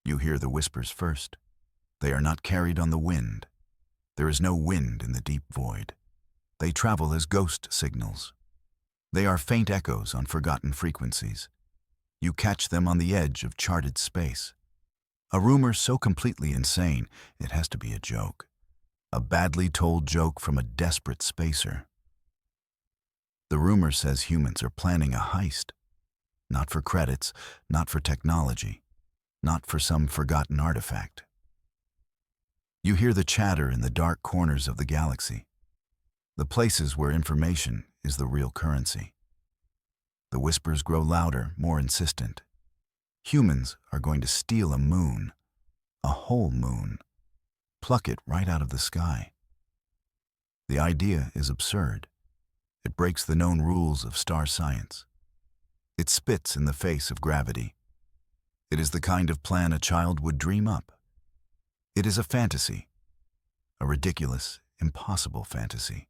You hear the whispers first. They are not carried on the wind. There is no wind in the deep void. They travel as ghost signals. They are faint echoes on forgotten frequencies. You catch them on the edge of charted space. A rumor so completely insane, it has to be a joke. A badly told joke from a desperate spacer. The rumor says humans are planning a heist. Not for credits, not for technology, not for some forgotten artifact. You hear the chatter in the dark corners of the galaxy, the places where information is the real currency. The whispers grow louder, more insistent. Humans are going to steal a moon, a whole moon, pluck it right out of the sky. The idea is absurd. It breaks the known rules of star science. It spits in the face of gravity. It is the kind of plan a child would dream up. It is a fantasy, a ridiculous, impossible fantasy.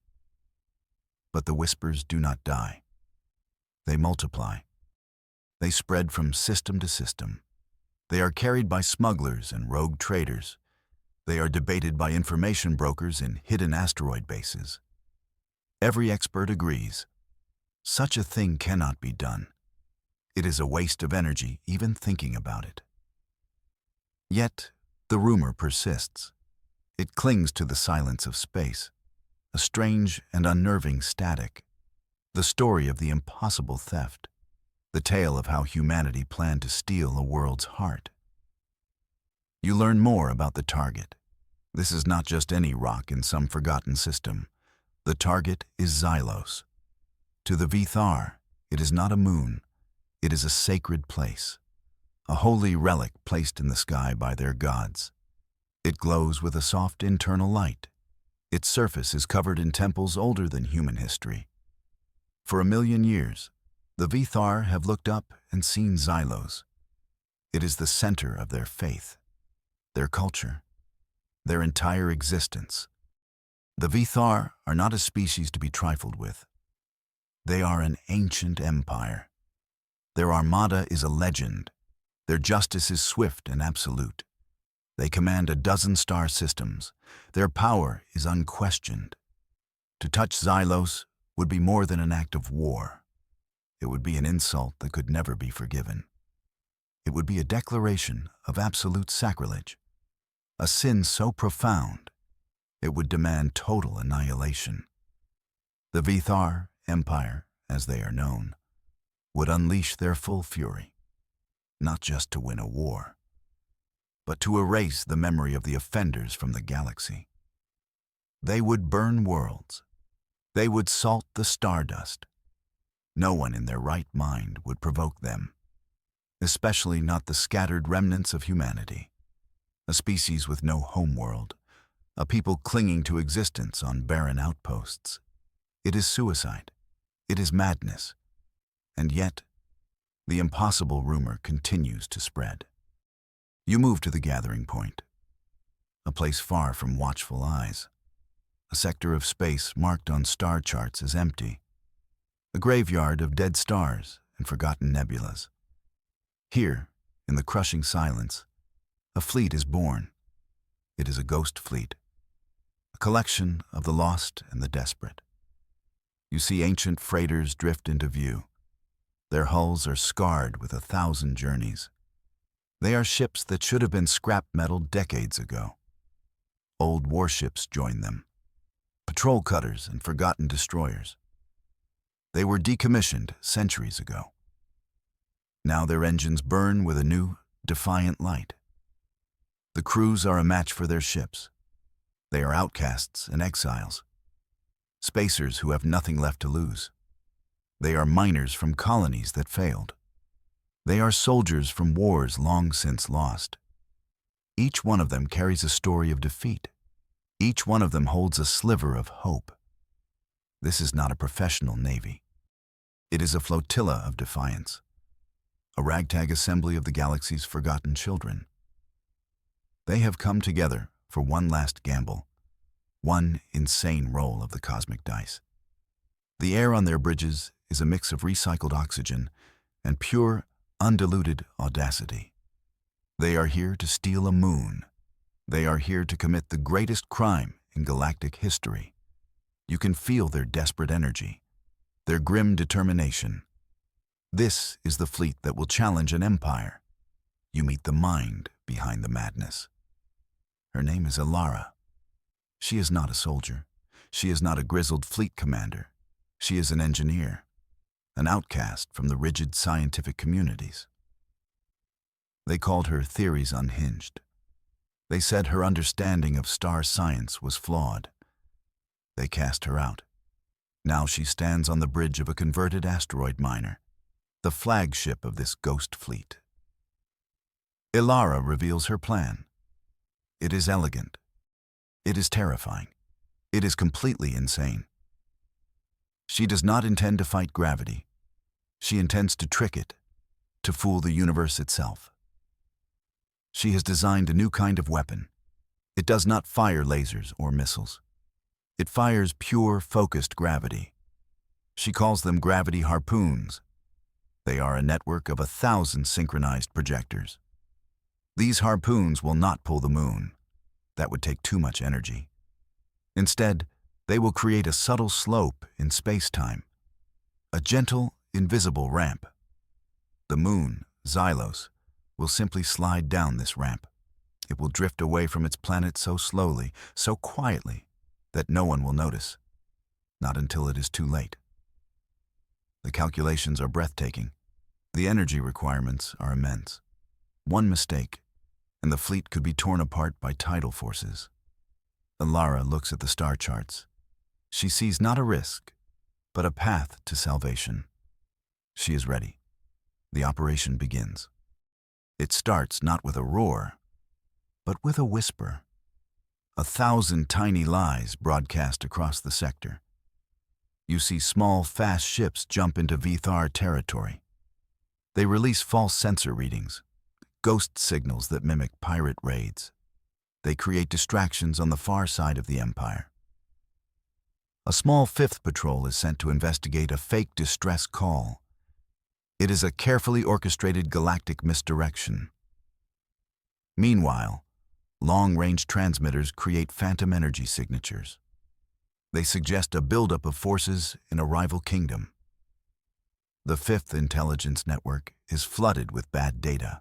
But the whispers do not die. They multiply. They spread from system to system. They are carried by smugglers and rogue traders. They are debated by information brokers in hidden asteroid bases. Every expert agrees. Such a thing cannot be done. It is a waste of energy even thinking about it. Yet, the rumor persists. It clings to the silence of space, a strange and unnerving static. The story of the impossible theft, the tale of how humanity planned to steal a world's heart. You learn more about the target. This is not just any rock in some forgotten system. The target is Xylos. To the Vithar, it is not a moon. It is a sacred place, a holy relic placed in the sky by their gods. It glows with a soft internal light. Its surface is covered in temples older than human history. For 1,000,000 years, the Vithar have looked up and seen Xylos. It is the center of their faith, their culture, their entire existence. The Vithar are not a species to be trifled with. They are an ancient empire. Their armada is a legend. Their justice is swift and absolute. They command a dozen star systems. Their power is unquestioned. To touch Xylos would be more than an act of war. It would be an insult that could never be forgiven. It would be a declaration of absolute sacrilege, a sin so profound it would demand total annihilation. The Vithar Empire, as they are known, would unleash their full fury, not just to win a war, but to erase the memory of the offenders from the galaxy. They would burn worlds. They would salt the stardust. No one in their right mind would provoke them, especially not the scattered remnants of humanity, a species with no homeworld, a people clinging to existence on barren outposts. It is suicide. It is madness. And yet, the impossible rumor continues to spread. You move to the gathering point, a place far from watchful eyes, a sector of space marked on star charts as empty, a graveyard of dead stars and forgotten nebulas. Here, in the crushing silence, a fleet is born. It is a ghost fleet, a collection of the lost and the desperate. You see ancient freighters drift into view. Their hulls are scarred with 1,000 journeys. They are ships that should have been scrap metal decades ago. Old warships join them, patrol cutters and forgotten destroyers. They were decommissioned centuries ago. Now their engines burn with a new, defiant light. The crews are a match for their ships. They are outcasts and exiles, spacers who have nothing left to lose. They are miners from colonies that failed. They are soldiers from wars long since lost. Each one of them carries a story of defeat. Each one of them holds a sliver of hope. This is not a professional navy. It is a flotilla of defiance, a ragtag assembly of the galaxy's forgotten children. They have come together for one last gamble, one insane roll of the cosmic dice. The air on their bridges is a mix of recycled oxygen and pure, undiluted audacity. They are here to steal a moon. They are here to commit the greatest crime in galactic history. You can feel their desperate energy, their grim determination. This is the fleet that will challenge an empire. You meet the mind behind the madness. Her name is Ilara. She is not a soldier. She is not a grizzled fleet commander. She is an engineer, an outcast from the rigid scientific communities. They called her theories unhinged. They said her understanding of star science was flawed. They cast her out. Now she stands on the bridge of a converted asteroid miner, the flagship of this ghost fleet. Ilara reveals her plan. It is elegant. It is terrifying. It is completely insane. She does not intend to fight gravity. She intends to trick it, to fool the universe itself. She has designed a new kind of weapon. It does not fire lasers or missiles. It fires pure, focused gravity. She calls them gravity harpoons. They are a network of 1,000 synchronized projectors. These harpoons will not pull the moon. That would take too much energy. Instead, they will create a subtle slope in space-time, a gentle, invisible ramp. The moon, Xylos, will simply slide down this ramp. It will drift away from its planet so slowly, so quietly, that no one will notice, not until it is too late. The calculations are breathtaking. The energy requirements are immense. One mistake, and the fleet could be torn apart by tidal forces. Ilara looks at the star charts. She sees not a risk, but a path to salvation. She is ready. The operation begins. It starts not with a roar, but with a whisper. 1,000 tiny lies broadcast across the sector. You see small, fast ships jump into Vithar territory. They release false sensor readings, ghost signals that mimic pirate raids. They create distractions on the far side of the Empire. A small fifth patrol is sent to investigate a fake distress call. It is a carefully orchestrated galactic misdirection. Meanwhile, long-range transmitters create phantom energy signatures. They suggest a buildup of forces in a rival kingdom. The fifth intelligence network is flooded with bad data.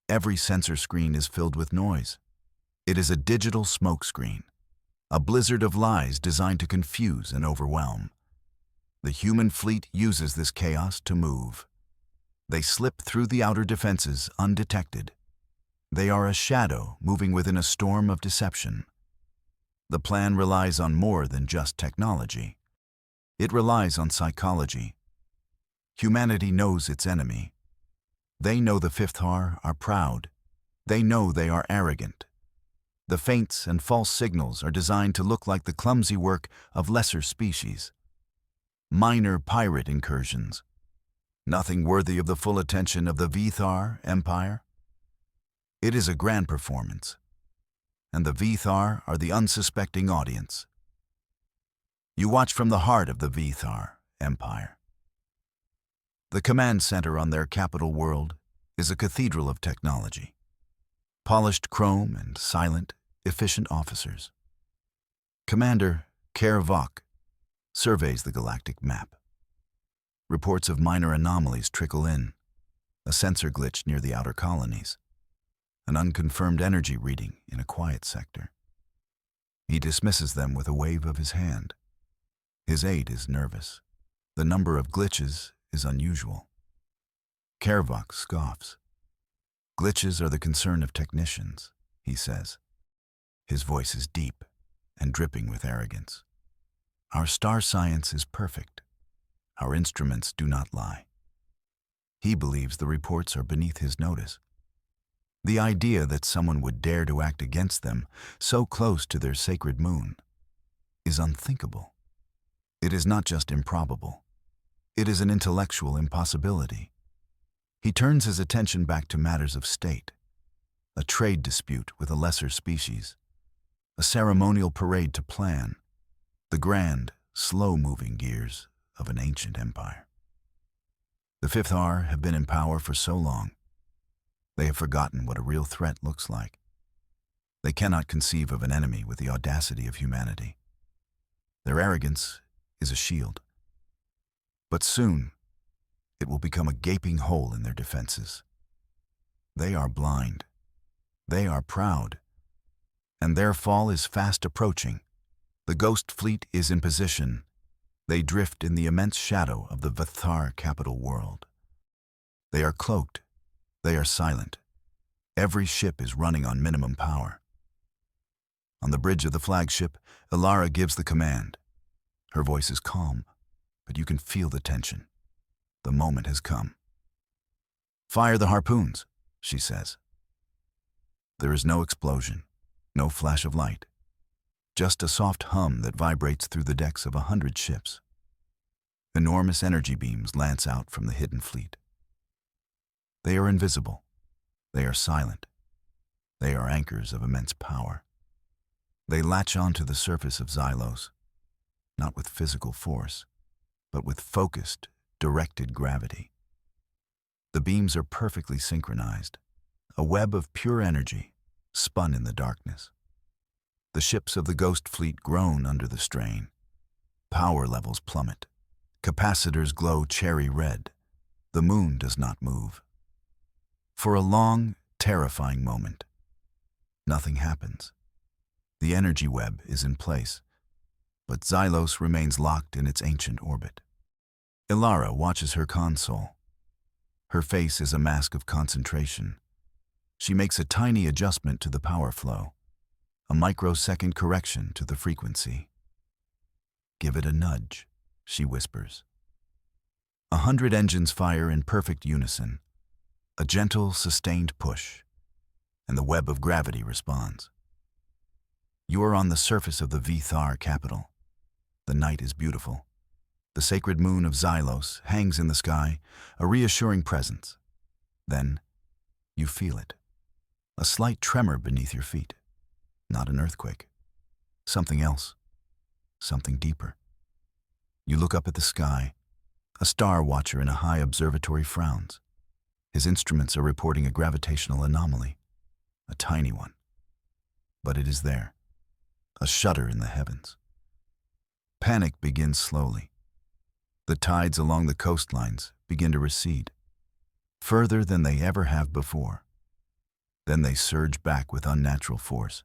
Every sensor screen is filled with noise. It is a digital smokescreen, a blizzard of lies designed to confuse and overwhelm. The human fleet uses this chaos to move. They slip through the outer defenses undetected. They are a shadow moving within a storm of deception. The plan relies on more than just technology. It relies on psychology. Humanity knows its enemy. They know the Fifth Har are proud. They know they are arrogant. The feints and false signals are designed to look like the clumsy work of lesser species. Minor pirate incursions. Nothing worthy of the full attention of the Vithar Empire. It is a grand performance, and the Vithar are the unsuspecting audience. You watch from the heart of the Vithar Empire. The command center on their capital world is a cathedral of technology. Polished chrome and silent, efficient officers. Commander Kerr Vok surveys the galactic map. Reports of minor anomalies trickle in, a sensor glitch near the outer colonies, an unconfirmed energy reading in a quiet sector. He dismisses them with a wave of his hand. His aide is nervous. The number of glitches is unusual. Kervok scoffs. Glitches are the concern of technicians, he says. His voice is deep and dripping with arrogance. Our star science is perfect. Our instruments do not lie. He believes the reports are beneath his notice. The idea that someone would dare to act against them so close to their sacred moon is unthinkable. It is not just improbable. It is an intellectual impossibility. He turns his attention back to matters of state, a trade dispute with a lesser species, a ceremonial parade to plan, the grand, slow-moving gears of an ancient empire. The Fifth Har have been in power for so long. They have forgotten what a real threat looks like. They cannot conceive of an enemy with the audacity of humanity. Their arrogance is a shield. But soon, it will become a gaping hole in their defenses. They are blind. They are proud. And their fall is fast approaching. The Ghost Fleet is in position. They drift in the immense shadow of the Vithar capital world. They are cloaked. They are silent. Every ship is running on minimum power. On the bridge of the flagship, Ilara gives the command. Her voice is calm, but you can feel the tension. The moment has come. "Fire the harpoons," she says. There is no explosion, no flash of light, just a soft hum that vibrates through the decks of 100 ships. Enormous energy beams lance out from the hidden fleet. They are invisible. They are silent. They are anchors of immense power. They latch onto the surface of Xylos, not with physical force, but with focused, directed gravity. The beams are perfectly synchronized, a web of pure energy spun in the darkness. The ships of the Ghost Fleet groan under the strain. Power levels plummet. Capacitors glow cherry red. The moon does not move. For a long, terrifying moment, nothing happens. The energy web is in place, but Xylos remains locked in its ancient orbit. Ilara watches her console. Her face is a mask of concentration. She makes a tiny adjustment to the power flow, a microsecond correction to the frequency. "Give it a nudge," she whispers. 100 engines fire in perfect unison, a gentle, sustained push, and the web of gravity responds. You are on the surface of the Vithar capital. The night is beautiful. The sacred moon of Xylos hangs in the sky, a reassuring presence. Then, you feel it. A slight tremor beneath your feet. Not an earthquake. Something else. Something deeper. You look up at the sky. A star watcher in a high observatory frowns. His instruments are reporting a gravitational anomaly. A tiny one. But it is there. A shudder in the heavens. Panic begins slowly. The tides along the coastlines begin to recede, further than they ever have before. Then they surge back with unnatural force.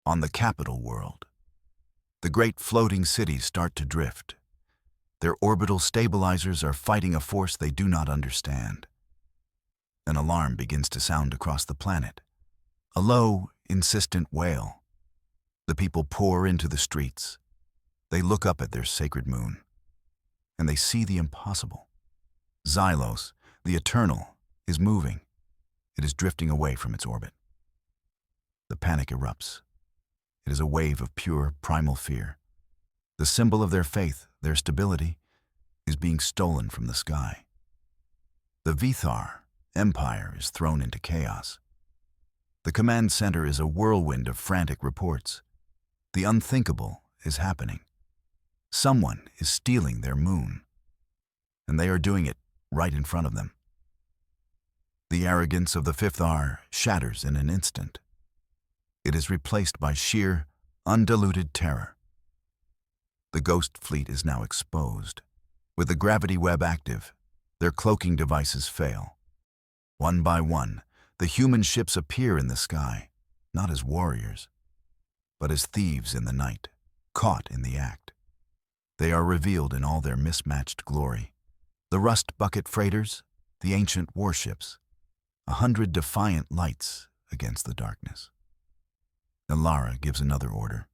On the capital world, the great floating cities start to drift. Their orbital stabilizers are fighting a force they do not understand. An alarm begins to sound across the planet. A low, insistent wail. The people pour into the streets. They look up at their sacred moon, and they see the impossible. Xylos, the eternal, is moving. It is drifting away from its orbit. The panic erupts. It is a wave of pure, primal fear. The symbol of their faith, their stability, is being stolen from the sky. The Vithar Empire is thrown into chaos. The command center is a whirlwind of frantic reports. The unthinkable is happening. Someone is stealing their moon, and they are doing it right in front of them. The arrogance of the Fifth R shatters in an instant. It is replaced by sheer, undiluted terror. The Ghost Fleet is now exposed. With the gravity web active, their cloaking devices fail. One by one, the human ships appear in the sky, not as warriors, but as thieves in the night, caught in the act. They are revealed in all their mismatched glory. The rust bucket freighters, the ancient warships, 100 defiant lights against the darkness. Ilara gives another order.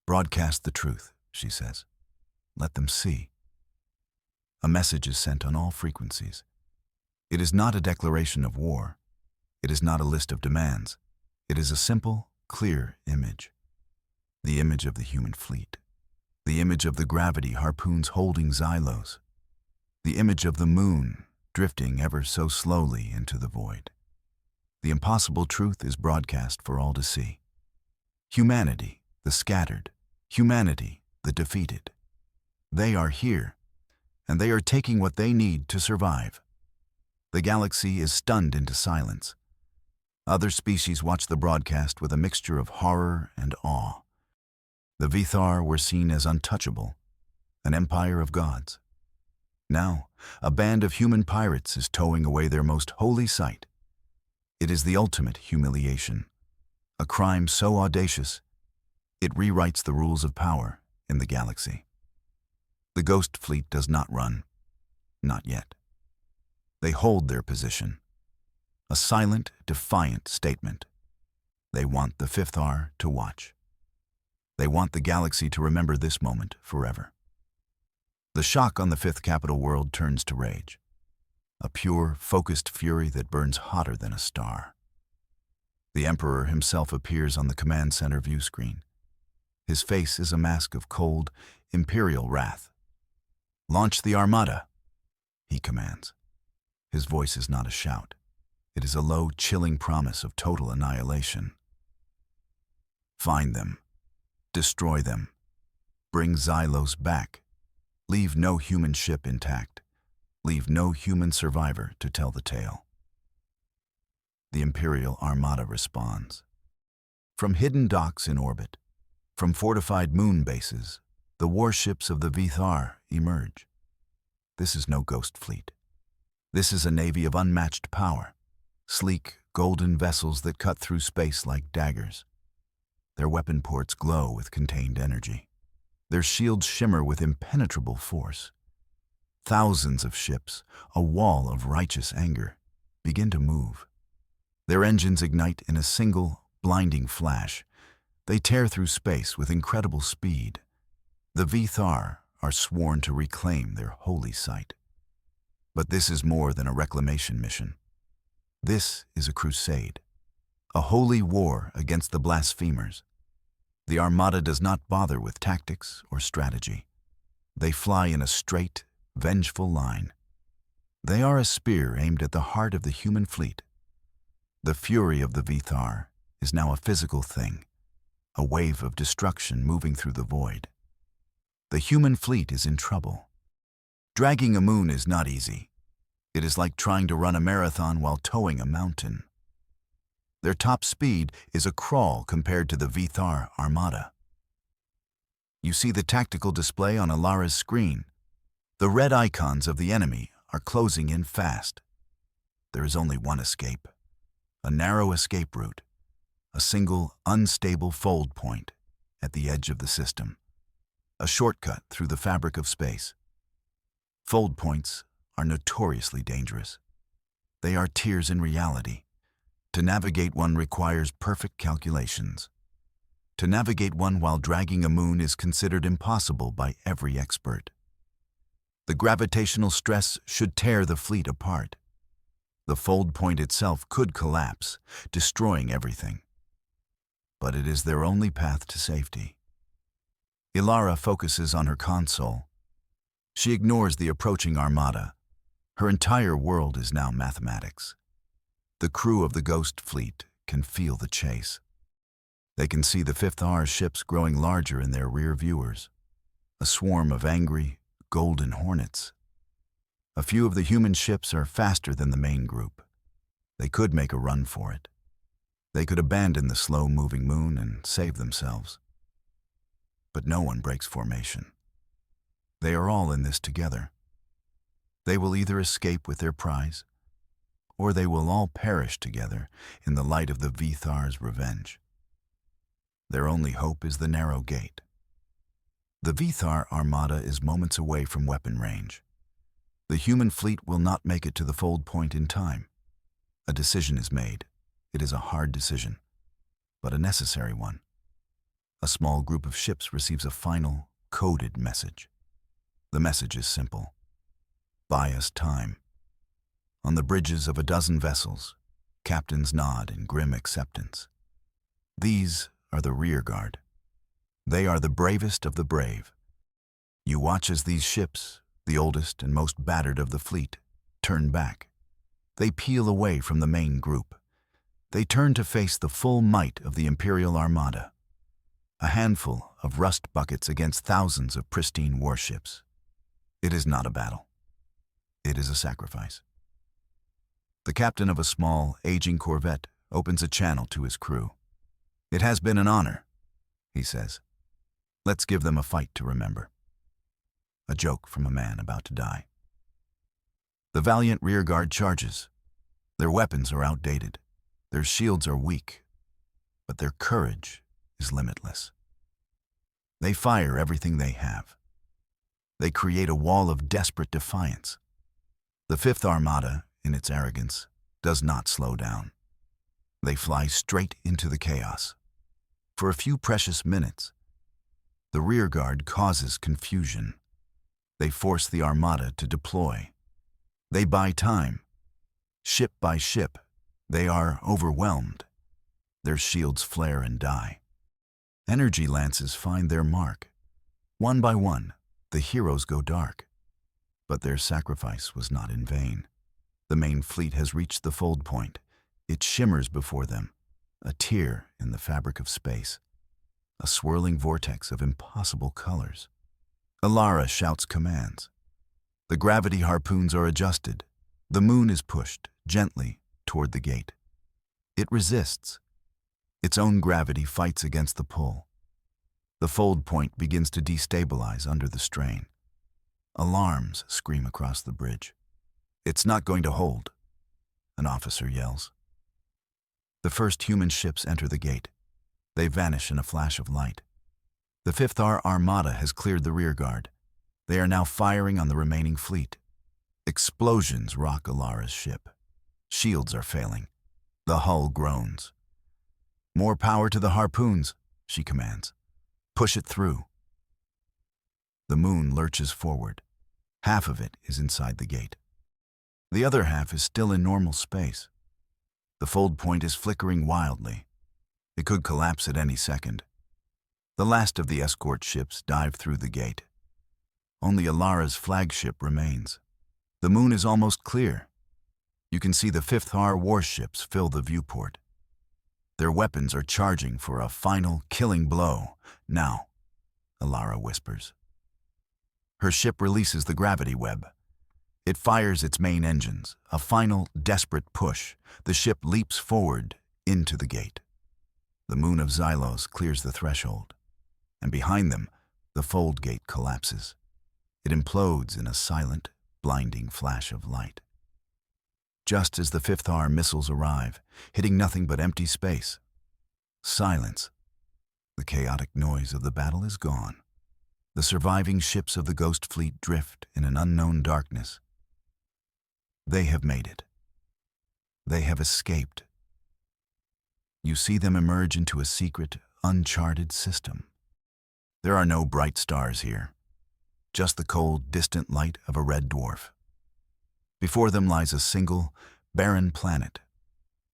"Broadcast the truth," she says. "Let them see." A message is sent on all frequencies. It is not a declaration of war. It is not a list of demands. It is a simple, clear image. The image of the human fleet. The image of the gravity harpoons holding Xylos. The image of the moon drifting ever so slowly into the void. The impossible truth is broadcast for all to see. Humanity, the scattered. Humanity, the defeated. They are here, and they are taking what they need to survive. The galaxy is stunned into silence. Other species watch the broadcast with a mixture of horror and awe. The Vithar were seen as untouchable, an empire of gods. Now, a band of human pirates is towing away their most holy site. It is the ultimate humiliation, a crime so audacious, it rewrites the rules of power in the galaxy. The Ghost Fleet does not run, not yet. They hold their position, a silent, defiant statement. They want the Fifth R to watch. They want the galaxy to remember this moment forever. The shock on the fifth capital world turns to rage, a pure, focused fury that burns hotter than a star. The Emperor himself appears on the command center view screen. His face is a mask of cold, imperial wrath. "Launch the Armada," he commands. His voice is not a shout. It is a low, chilling promise of total annihilation. Find them. Destroy them. Bring Xylos back. Leave no human ship intact. Leave no human survivor to tell the tale. The Imperial Armada responds. From hidden docks in orbit, from fortified moon bases, the warships of the Vithar emerge. This is no ghost fleet. This is a navy of unmatched power, sleek, golden vessels that cut through space like daggers. Their weapon ports glow with contained energy. Their shields shimmer with impenetrable force. Thousands of ships, a wall of righteous anger, begin to move. Their engines ignite in a single, blinding flash. They tear through space with incredible speed. The Vithar are sworn to reclaim their holy site. But this is more than a reclamation mission. This is a crusade, a holy war against the blasphemers. The Armada does not bother with tactics or strategy. They fly in a straight, vengeful line. They are a spear aimed at the heart of the human fleet. The fury of the Vithar is now a physical thing, a wave of destruction moving through the void. The human fleet is in trouble. Dragging a moon is not easy. It is like trying to run a marathon while towing a mountain. Their top speed is a crawl compared to the Vithar Armada. You see the tactical display on Alara's screen. The red icons of the enemy are closing in fast. There is only one escape, a narrow escape route, a single, unstable fold point at the edge of the system, a shortcut through the fabric of space. Fold points are notoriously dangerous. They are tears in reality. To navigate one requires perfect calculations. To navigate one while dragging a moon is considered impossible by every expert. The gravitational stress should tear the fleet apart. The fold point itself could collapse, destroying everything. But it is their only path to safety. Ilara focuses on her console. She ignores the approaching Armada. Her entire world is now mathematics. The crew of the Ghost Fleet can feel the chase. They can see the Fifth R ships growing larger in their rear viewers, a swarm of angry, golden hornets. A few of the human ships are faster than the main group. They could make a run for it. They could abandon the slow-moving moon and save themselves. But no one breaks formation. They are all in this together. They will either escape with their prize, or they will all perish together in the light of the Vithar's revenge. Their only hope is the narrow gate. The Vithar Armada is moments away from weapon range. The human fleet will not make it to the fold point in time. A decision is made. It is a hard decision, but a necessary one. A small group of ships receives a final, coded message. The message is simple. Buy us time. On the bridges of a dozen vessels, captains nod in grim acceptance. These are the rear guard. They are the bravest of the brave. You watch as these ships, the oldest and most battered of the fleet, turn back. They peel away from the main group. They turn to face the full might of the Imperial Armada. A handful of rust buckets against thousands of pristine warships. It is not a battle. It is a sacrifice. The captain of a small, aging corvette opens a channel to his crew. "It has been an honor," he says. "Let's give them a fight to remember." A joke from a man about to die. The valiant rearguard charges. Their weapons are outdated. Their shields are weak. But their courage is limitless. They fire everything they have. They create a wall of desperate defiance. The Fifth Armada, in its arrogance, does not slow down. They fly straight into the chaos. For a few precious minutes, the rearguard causes confusion. They force the Armada to deploy. They buy time. Ship by ship, they are overwhelmed. Their shields flare and die. Energy lances find their mark. One by one, the heroes go dark. But their sacrifice was not in vain. The main fleet has reached the fold point. It shimmers before them, a tear in the fabric of space, a swirling vortex of impossible colors. Alara shouts commands. The gravity harpoons are adjusted. The moon is pushed gently toward the gate. It resists. Its own gravity fights against the pull. The fold point begins to destabilize under the strain. Alarms scream across the bridge. "It's not going to hold," an officer yells. The first human ships enter the gate. They vanish in a flash of light. The Fifth Armada has cleared the rearguard. They are now firing on the remaining fleet. Explosions rock Alara's ship. Shields are failing. The hull groans. "More power to the harpoons," she commands. "Push it through." The moon lurches forward. Half of it is inside the gate. The other half is still in normal space. The fold point is flickering wildly. It could collapse at any second. The last of the escort ships dive through the gate. Only Alara's flagship remains. The moon is almost clear. You can see the Fifth Ar warships fill the viewport. Their weapons are charging for a final killing blow. "Now," Alara whispers. Her ship releases the gravity web. It fires its main engines, a final, desperate push. The ship leaps forward into the gate. The moon of Xylos clears the threshold, and behind them, the fold gate collapses. It implodes in a silent, blinding flash of light. Just as the Fifth Ar missiles arrive, hitting nothing but empty space. Silence. The chaotic noise of the battle is gone. The surviving ships of the Ghost Fleet drift in an unknown darkness. They have made it. They have escaped. You see them emerge into a secret, uncharted system. There are no bright stars here, just the cold, distant light of a red dwarf. Before them lies a single, barren planet,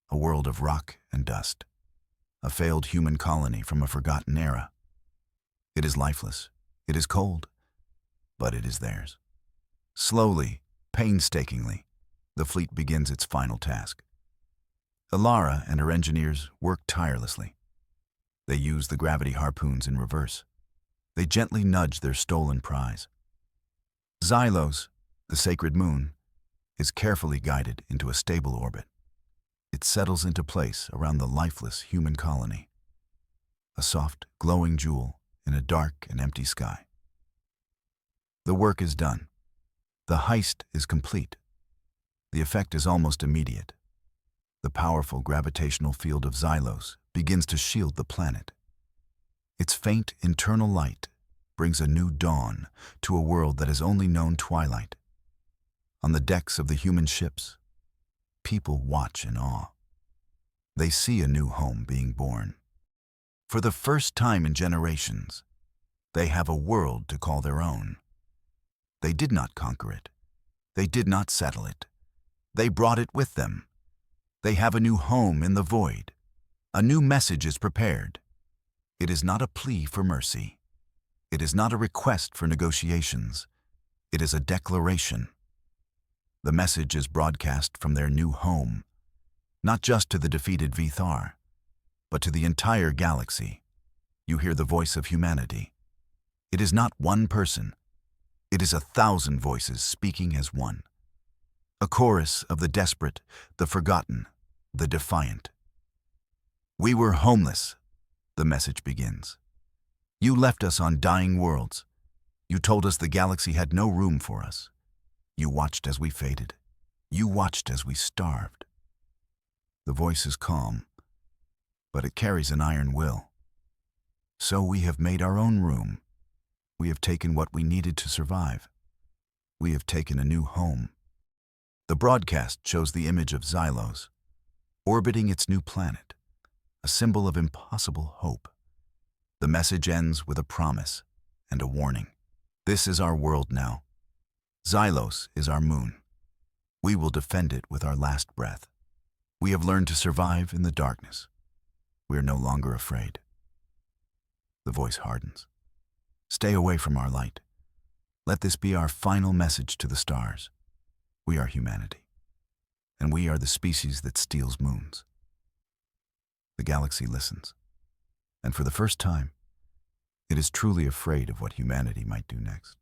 a world of rock and dust, a failed human colony from a forgotten era. It is lifeless, it is cold, but it is theirs. Slowly, painstakingly, the fleet begins its final task. Alara and her engineers work tirelessly. They use the gravity harpoons in reverse. They gently nudge their stolen prize. Xylos, the sacred moon, is carefully guided into a stable orbit. It settles into place around the lifeless human colony, a soft, glowing jewel in a dark and empty sky. The work is done. The heist is complete. The effect is almost immediate. The powerful gravitational field of Xylos begins to shield the planet. Its faint internal light brings a new dawn to a world that has only known twilight. On the decks of the human ships, people watch in awe. They see a new home being born. For the first time in generations, they have a world to call their own. They did not conquer it. They did not settle it. They brought it with them. They have a new home in the void. A new message is prepared. It is not a plea for mercy. It is not a request for negotiations. It is a declaration. The message is broadcast from their new home, not just to the defeated Vithar, but to the entire galaxy. You hear the voice of humanity. It is not one person. It is 1,000 voices speaking as one. A chorus of the desperate, the forgotten, the defiant. We were homeless, the message begins. You left us on dying worlds. You told us the galaxy had no room for us. You watched as we faded. You watched as we starved. The voice is calm, but it carries an iron will. So we have made our own room. We have taken what we needed to survive. We have taken a new home. The broadcast shows the image of Xylos, orbiting its new planet, a symbol of impossible hope. The message ends with a promise and a warning. This is our world now. Xylos is our moon. We will defend it with our last breath. We have learned to survive in the darkness. We are no longer afraid. The voice hardens. Stay away from our light. Let this be our final message to the stars. We are humanity, and we are the species that steals moons. The galaxy listens, and for the first time, it is truly afraid of what humanity might do next.